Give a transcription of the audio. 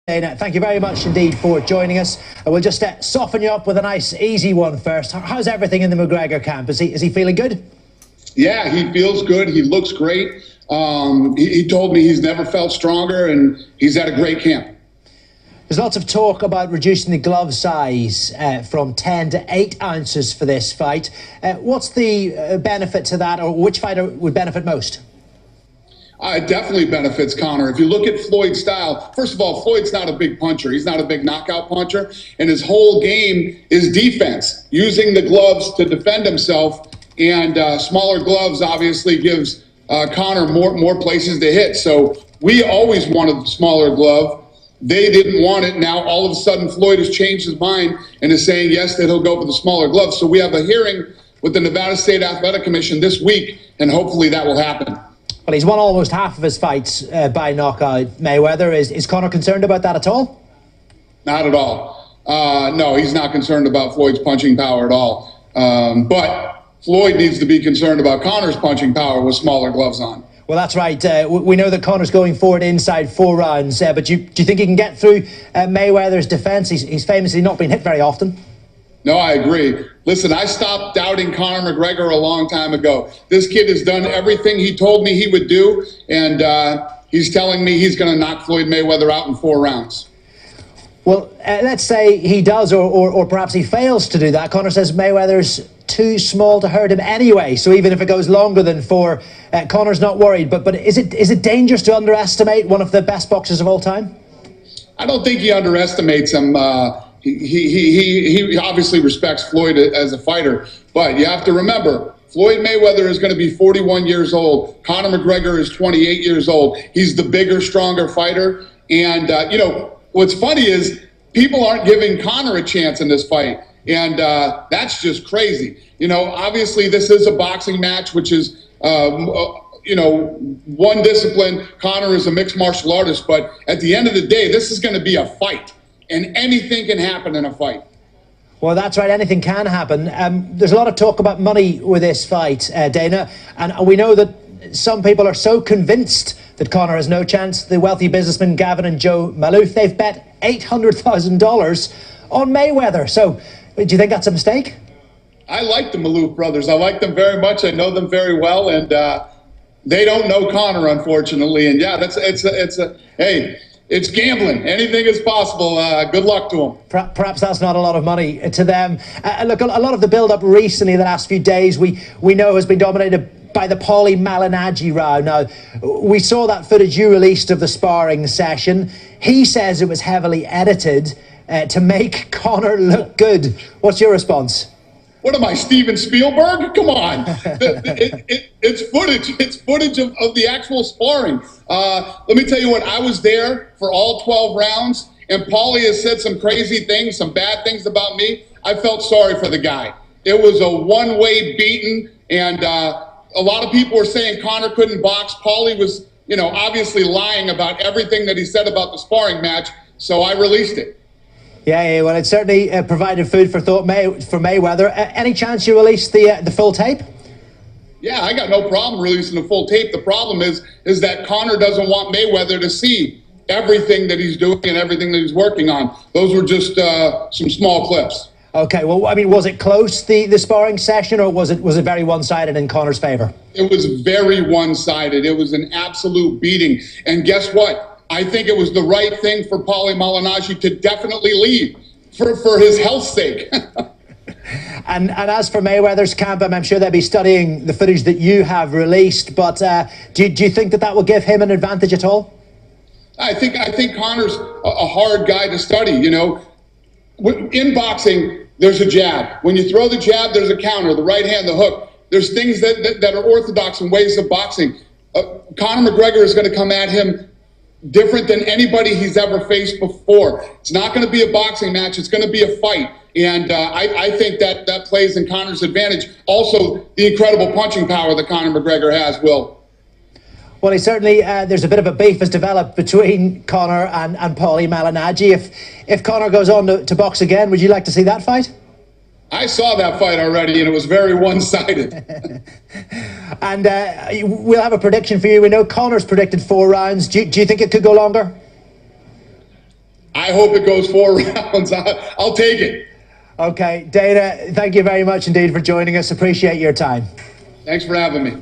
Dana, thank you very much indeed for joining us. We'll just soften you up with a nice, easy one first. How's everything in the McGregor camp? Is he feeling good? Yeah, he feels good. He looks great. He told me he's never felt stronger, and he's had a great camp. There's lots of talk about reducing the glove size from 10 to 8 ounces for this fight. What's the benefit to that, or which fighter would benefit most? It definitely benefits Conor. If you look at Floyd's style, first of all, Floyd's not a big puncher. He's not a big knockout puncher. And his whole game is defense, using the gloves to defend himself. And smaller gloves obviously gives Conor more places to hit. So we always wanted the smaller glove. They didn't want it. Now, all of a sudden, Floyd has changed his mind and is saying, yes, that he'll go for the smaller glove. So we have a hearing with the Nevada State Athletic Commission this week, and hopefully that will happen. Well, he's won almost half of his fights by knockout, Mayweather. Is Conor concerned about that at all? Not at all. No, he's not concerned about Floyd's punching power at all. But Floyd needs to be concerned about Conor's punching power with smaller gloves on. Well, that's right. We know that Conor's going forward inside 4 rounds. But do you think he can get through Mayweather's defence? He's famously not been hit very often. No, I agree. Listen, I stopped doubting Conor McGregor a long time ago. This kid has done everything he told me he would do, and he's telling me he's going to knock Floyd Mayweather out in 4 rounds. Well, let's say he does, or perhaps he fails to do that. Conor says Mayweather's too small to hurt him anyway, so even if it goes longer than 4, Conor's not worried. But is it dangerous to underestimate one of the best boxers of all time? I don't think he underestimates him. He obviously respects Floyd as a fighter, but you have to remember, Floyd Mayweather is going to be 41 years old. Conor McGregor is 28 years old. He's the bigger, stronger fighter. And, what's funny is people aren't giving Conor a chance in this fight. And that's just crazy. Obviously this is a boxing match, which is, one discipline. Conor is a mixed martial artist. But at the end of the day, this is going to be a fight. And anything can happen in a fight. Well, that's right. Anything can happen. There's a lot of talk about money with this fight, Dana. And we know that some people are so convinced that Conor has no chance. The wealthy businessmen Gavin and Joe Maloof, they've bet $800,000 on Mayweather. So do you think that's a mistake? I like the Maloof brothers. I like them very much. I know them very well. And they don't know Conor, unfortunately. And yeah, hey, it's gambling. Anything is possible. Good luck to them. Perhaps that's not a lot of money to them. Look, a lot of the build-up recently, the last few days, we know has been dominated by the Malignaggi row. Now, we saw that footage you released of the sparring session. He says it was heavily edited to make Conor look good. What's your response? What am I, Steven Spielberg? Come on. It's footage. It's footage of the actual sparring. Let me tell you what, I was there for all 12 rounds, and Paulie has said some crazy things, some bad things about me. I felt sorry for the guy. It was a one-way beating, and a lot of people were saying Conor couldn't box. Paulie was, obviously lying about everything that he said about the sparring match, so I released it. Yeah, well, it certainly provided food for thought for Mayweather. Any chance you release the full tape? Yeah, I got no problem releasing the full tape. The problem is that Conor doesn't want Mayweather to see everything that he's doing and everything that he's working on. Those were just some small clips. Okay, well, I mean, was it close, the sparring session, or was it very one-sided in Conor's favor? It was very one-sided. It was an absolute beating. And guess what? I think it was the right thing for Paulie Malignaggi to definitely leave for his health's sake. And as for Mayweather's camp, I'm sure they'll be studying the footage that you have released. But do you think that will give him an advantage at all? I think Conor's a hard guy to study. In boxing, there's a jab. When you throw the jab, there's a counter. The right hand, the hook. There's things that are orthodox in ways of boxing. Conor McGregor is going to come at him different than anybody he's ever faced before. It's not going to be a boxing match. It's going to be a fight. And I think that plays in Conor's advantage. Also, the incredible punching power that Conor McGregor has, Will. Well, he certainly, there's a bit of a beef has developed between Conor and Paulie Malignaggi. If Conor goes on to box again, would you like to see that fight? I saw that fight already, and it was very one-sided. And we'll have a prediction for you. We know Conor's predicted 4 rounds. Do you think it could go longer? I hope it goes 4 rounds. I'll take it. Okay, Dana, thank you very much indeed for joining us. Appreciate your time. Thanks for having me.